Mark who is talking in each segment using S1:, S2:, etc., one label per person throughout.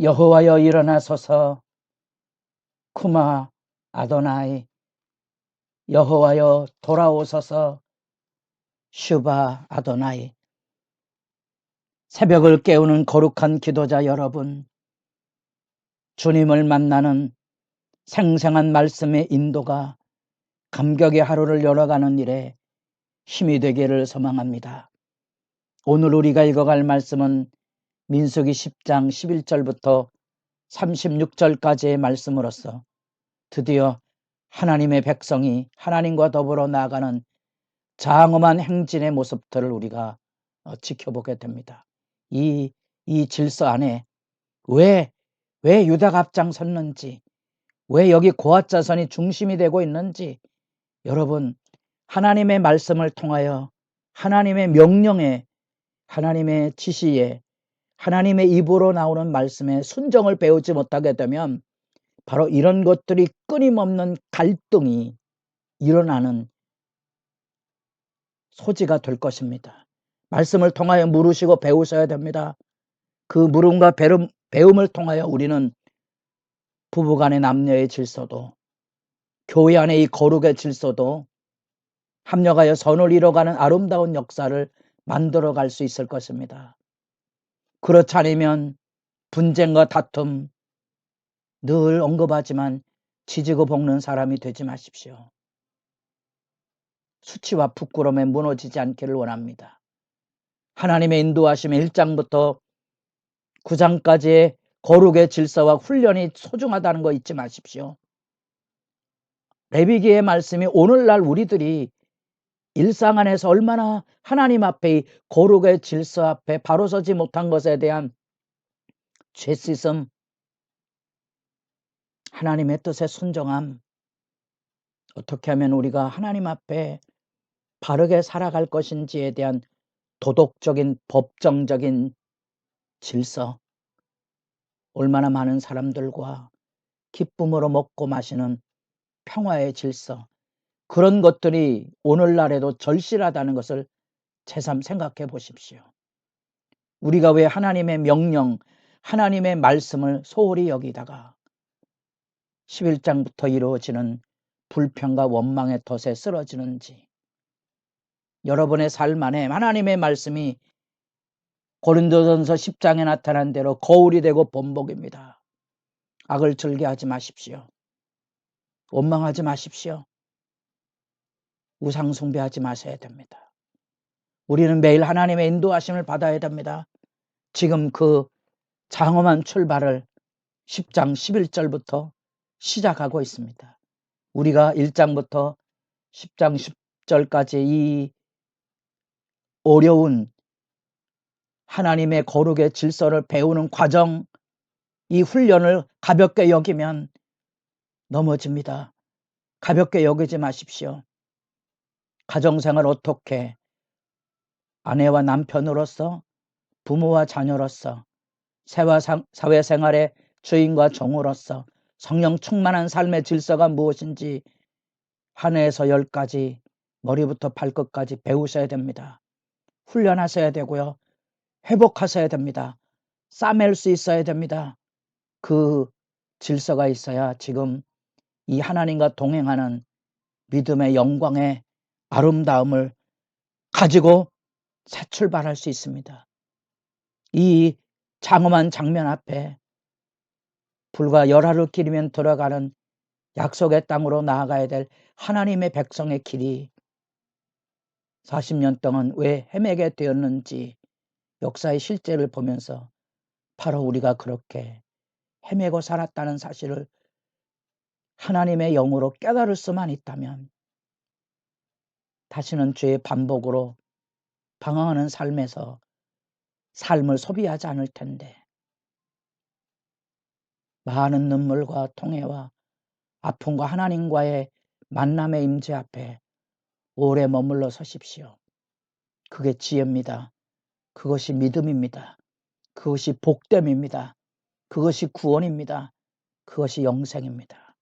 S1: 여호와여 일어나소서. 쿠마 아도나이. 여호와여 돌아오소서. 슈바 아도나이. 새벽을 깨우는 거룩한 기도자 여러분, 주님을 만나는 생생한 말씀의 인도가 감격의 하루를 열어가는 일에 힘이 되기를 소망합니다. 오늘 우리가 읽어갈 말씀은 민수기 10장 11절부터 36절까지의 말씀으로서 드디어 하나님의 백성이 하나님과 더불어 나아가는 장엄한 행진의 모습들을 우리가 지켜보게 됩니다. 이 질서 안에 왜 유다가 앞장섰는지, 왜 여기 고앗 자손이 중심이 되고 있는지, 여러분, 하나님의 말씀을 통하여 하나님의 명령에, 하나님의 지시에, 하나님의 입으로 나오는 말씀에 순종을 배우지 못하게 되면 바로 이런 것들이 끊임없는 갈등이 일어나는 소지가 될 것입니다. 말씀을 통하여 물으시고 배우셔야 됩니다. 그 물음과 배움을 통하여 우리는 부부간의 남녀의 질서도, 교회 안의 이 거룩의 질서도 합력하여 선을 이뤄가는 아름다운 역사를 만들어갈 수 있을 것입니다. 그렇지 않으면 분쟁과 다툼, 늘 언급하지만 지지고 볶는 사람이 되지 마십시오. 수치와 부끄러움에 무너지지 않기를 원합니다. 하나님의 인도하심에 1장부터 9장까지의 거룩의 질서와 훈련이 소중하다는 거 잊지 마십시오. 레위기의 말씀이 오늘날 우리들이 일상 안에서 얼마나 하나님 앞에 거룩의 질서 앞에 바로 서지 못한 것에 대한 죄씻음, 하나님의 뜻에 순종함, 어떻게 하면 우리가 하나님 앞에 바르게 살아갈 것인지에 대한 도덕적인 법정적인 질서, 얼마나 많은 사람들과 기쁨으로 먹고 마시는 평화의 질서, 그런 것들이 오늘날에도 절실하다는 것을 새삼 생각해 보십시오. 우리가 왜 하나님의 명령, 하나님의 말씀을 소홀히 여기다가 11장부터 이루어지는 불평과 원망의 덫에 쓰러지는지, 여러분의 삶 안에 하나님의 말씀이 고린도전서 10장에 나타난 대로 거울이 되고 본보기입니다. 악을 즐겨하지 마십시오. 원망하지 마십시오. 우상 숭배하지 마셔야 됩니다. 우리는 매일 하나님의 인도하심을 받아야 됩니다. 지금 그 장엄한 출발을 10장 11절부터 시작하고 있습니다. 우리가 1장부터 10장 10절까지 이 어려운 하나님의 거룩의 질서를 배우는 과정, 이 훈련을 가볍게 여기면 넘어집니다. 가볍게 여기지 마십시오. 가정생활 어떻게 아내와 남편으로서, 부모와 자녀로서, 사회생활의 주인과 종으로서 성령 충만한 삶의 질서가 무엇인지 한 해에서 10가지 머리부터 발끝까지 배우셔야 됩니다. 훈련하셔야 되고요. 회복하셔야 됩니다. 싸맬 수 있어야 됩니다. 그 질서가 있어야 지금 이 하나님과 동행하는 믿음의 영광의 아름다움을 가지고 새 출발할 수 있습니다. 이 장엄한 장면 앞에 불과 열하루 길이면 들어가는 약속의 땅으로 나아가야 될 하나님의 백성의 길이 40년 동안 왜 헤매게 되었는지 역사의 실제를 보면서 바로 우리가 그렇게 헤매고 살았다는 사실을 하나님의 영으로 깨달을 수만 있다면 다시는 죄의 반복으로 방황하는 삶에서 삶을 소비하지 않을 텐데, 많은 눈물과 통해와 아픔과 하나님과의 만남의 임재 앞에 오래 머물러 서십시오. 그게 지혜입니다. 그것이 믿음입니다. 그것이 복됨입니다. 그것이 구원입니다. 그것이 영생입니다.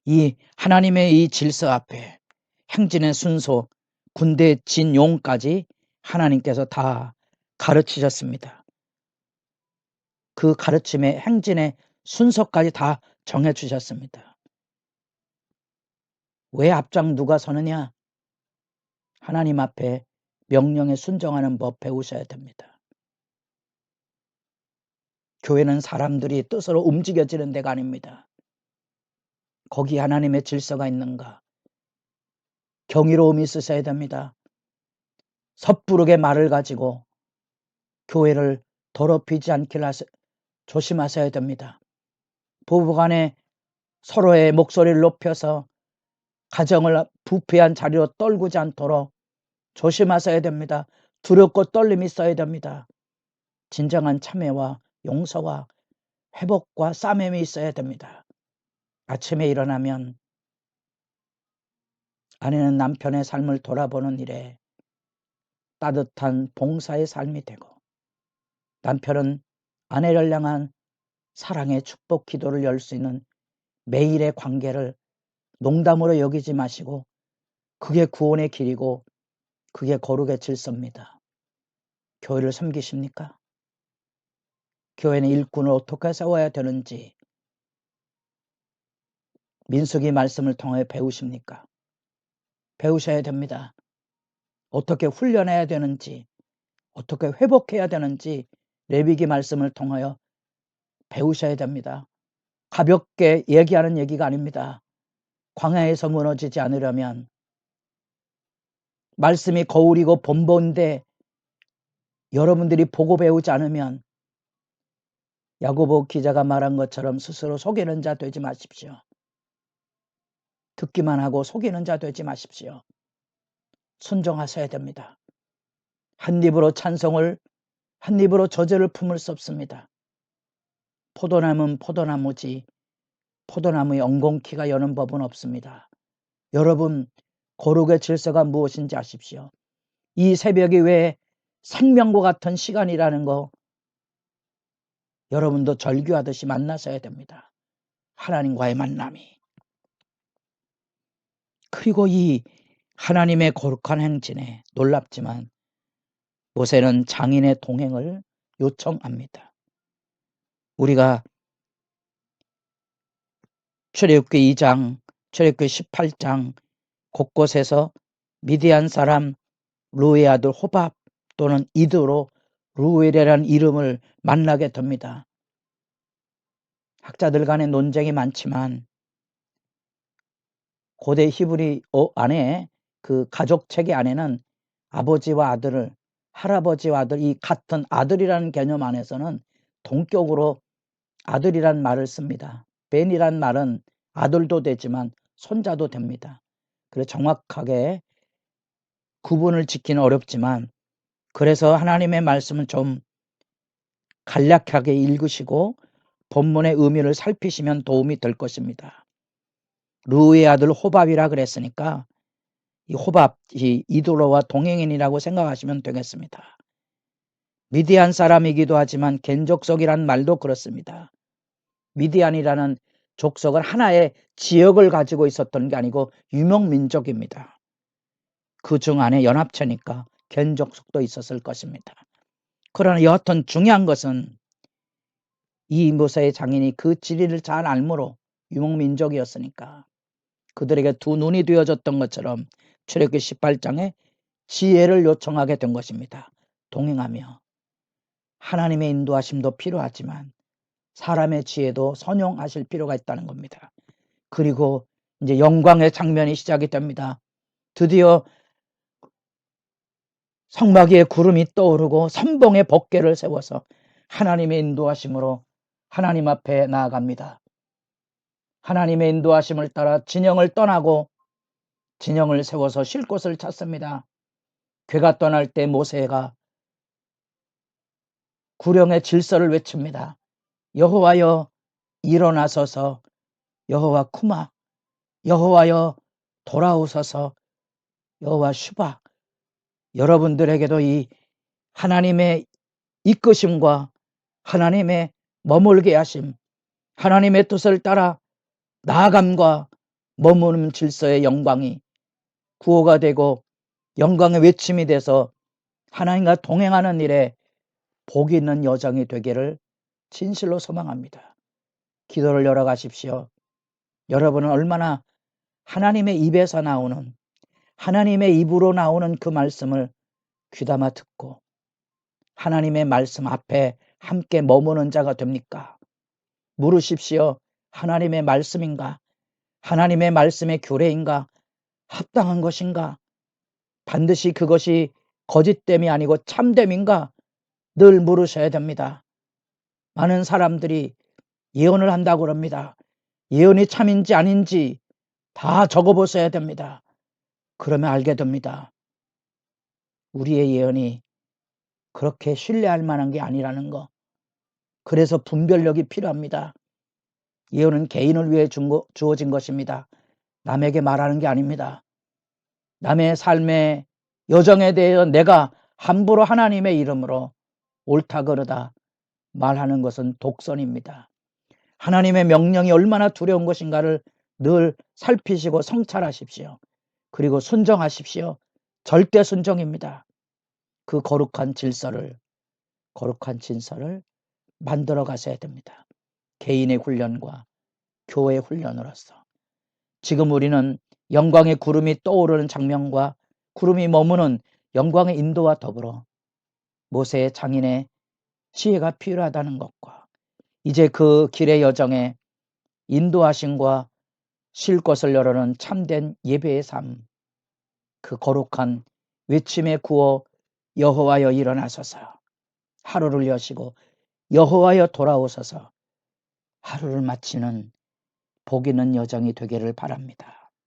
S1: 이 하나님의 이 질서 앞에 행진의 순서, 군대 진용까지 하나님께서 다 가르치셨습니다. 그 가르침의 행진의 순서까지 다 정해 주셨습니다. 왜 앞장 누가 서느냐? 하나님 앞에 명령에 순종하는 법 배우셔야 됩니다. 교회는 사람들이 뜻으로 움직여지는 데가 아닙니다. 거기 하나님의 질서가 있는가? 경이로움이 있으셔야 됩니다. 섣부르게 말을 가지고 교회를 더럽히지 않길 조심하셔야 됩니다. 부부간에 서로의 목소리를 높여서 가정을 부패한 자리로 떨구지 않도록 조심하셔야 됩니다. 두렵고 떨림이 있어야 됩니다. 진정한 참회와 용서와 회복과 싸매임이 있어야 됩니다. 아침에 일어나면 아내는 남편의 삶을 돌아보는 일에 따뜻한 봉사의 삶이 되고, 남편은 아내를 향한 사랑의 축복 기도를 열 수 있는 매일의 관계를 농담으로 여기지 마시고 그게 구원의 길이고 그게 거룩의 질서입니다. 교회를 섬기십니까? 교회는 일꾼을 어떻게 세워야 되는지 민수기 말씀을 통해 배우십니까? 배우셔야 됩니다. 어떻게 훈련해야 되는지, 어떻게 회복해야 되는지 레위기 말씀을 통하여 배우셔야 됩니다. 가볍게 얘기하는 얘기가 아닙니다. 광야에서 무너지지 않으려면, 말씀이 거울이고 본보인데 여러분들이 보고 배우지 않으면 야고보 기자가 말한 것처럼 스스로 속이는 자 되지 마십시오. 듣기만 하고 속이는 자 되지 마십시오. 순종하셔야 됩니다. 한 입으로 찬송을, 한 입으로 저절을 품을 수 없습니다. 포도나무는 포도나무지 포도나무의 엉겅퀴가 여는 법은 없습니다. 여러분, 거룩의 질서가 무엇인지 아십시오. 이 새벽이 왜 생명과 같은 시간이라는 거 여러분도 절규하듯이 만나셔야 됩니다. 하나님과의 만남이. 그리고 이 하나님의 거룩한 행진에 놀랍지만 모세는 장인의 동행을 요청합니다. 우리가 출애굽기 2장, 출애굽기 18장 곳곳에서 미디안 사람 루의 아들 호밥 또는 이드로 루엘이라는 이름을 만나게 됩니다. 학자들 간의 논쟁이 많지만 고대 히브리 안에 그 가족 체계 안에는 아버지와 아들을, 할아버지와 아들, 이 같은 아들이라는 개념 안에서는 동격으로 아들이란 말을 씁니다. 벤이란 말은 아들도 되지만 손자도 됩니다. 그래서 정확하게 구분을 짓기는 어렵지만, 그래서 하나님의 말씀은 좀 간략하게 읽으시고 본문의 의미를 살피시면 도움이 될 것입니다. 루의 아들 호밥이라 그랬으니까 이 호밥이 이도로와 동행인이라고 생각하시면 되겠습니다. 미디안 사람이기도 하지만 겐족속이란 말도 그렇습니다. 미디안이라는 족속은 하나의 지역을 가지고 있었던 게 아니고 유목민족입니다. 그 중 안에 연합체니까 겐족속도 있었을 것입니다. 그러나 여하튼 중요한 것은 이 모세의 장인이 그 지리를 잘 알므로 유목민족이었으니까 그들에게 두 눈이 되어졌던 것처럼 출애굽기 18장에 지혜를 요청하게 된 것입니다. 동행하며 하나님의 인도하심도 필요하지만 사람의 지혜도 선용하실 필요가 있다는 겁니다. 그리고 이제 영광의 장면이 시작이 됩니다. 드디어 성막 위에 구름이 떠오르고 선봉에 법궤를 세워서 하나님의 인도하심으로 하나님 앞에 나아갑니다. 하나님의 인도하심을 따라 진영을 떠나고 진영을 세워서 쉴 곳을 찾습니다. 괴가 떠날 때 모세가 구령의 질서를 외칩니다. 여호와여 일어나소서, 여호와 쿠마, 여호와여 돌아오소서, 여호와 슈바. 여러분들에게도 이 하나님의 이끄심과 하나님의 머물게 하심, 하나님의 뜻을 따라 나아감과 머무는 질서의 영광이 구호가 되고 영광의 외침이 돼서 하나님과 동행하는 일에 복이 있는 여정이 되기를 진실로 소망합니다. 기도를 열어가십시오. 여러분은 얼마나 하나님의 입에서 나오는, 하나님의 입으로 나오는 그 말씀을 귀담아 듣고 하나님의 말씀 앞에 함께 머무는 자가 됩니까? 물으십시오. 하나님의 말씀인가? 하나님의 말씀의 규례인가? 합당한 것인가? 반드시 그것이 거짓됨이 아니고 참됨인가? 늘 물으셔야 됩니다. 많은 사람들이 예언을 한다고 그럽니다. 예언이 참인지 아닌지 다 적어보셔야 됩니다. 그러면 알게 됩니다. 우리의 예언이 그렇게 신뢰할 만한 게 아니라는 거. 그래서 분별력이 필요합니다. 예언은 개인을 위해 주어진 것입니다. 남에게 말하는 게 아닙니다. 남의 삶의 여정에 대해 내가 함부로 하나님의 이름으로 옳다 그르다 말하는 것은 독선입니다. 하나님의 명령이 얼마나 두려운 것인가를 늘 살피시고 성찰하십시오. 그리고 순종하십시오. 절대 순종입니다. 그 거룩한 진설을 만들어 가셔야 됩니다. 개인의 훈련과 교회의 훈련으로서. 지금 우리는 영광의 구름이 떠오르는 장면과 구름이 머무는 영광의 인도와 더불어 모세의 장인의 지혜가 필요하다는 것과 이제 그 길의 여정에 인도하심과 쉴 것을 열어는 참된 예배의 삶, 그 거룩한 외침의 구호 여호와여 일어나소서, 하루를 여시고 여호와여 돌아오소서, 하루를 마치는 복 있는 여정이 되기를 바랍니다.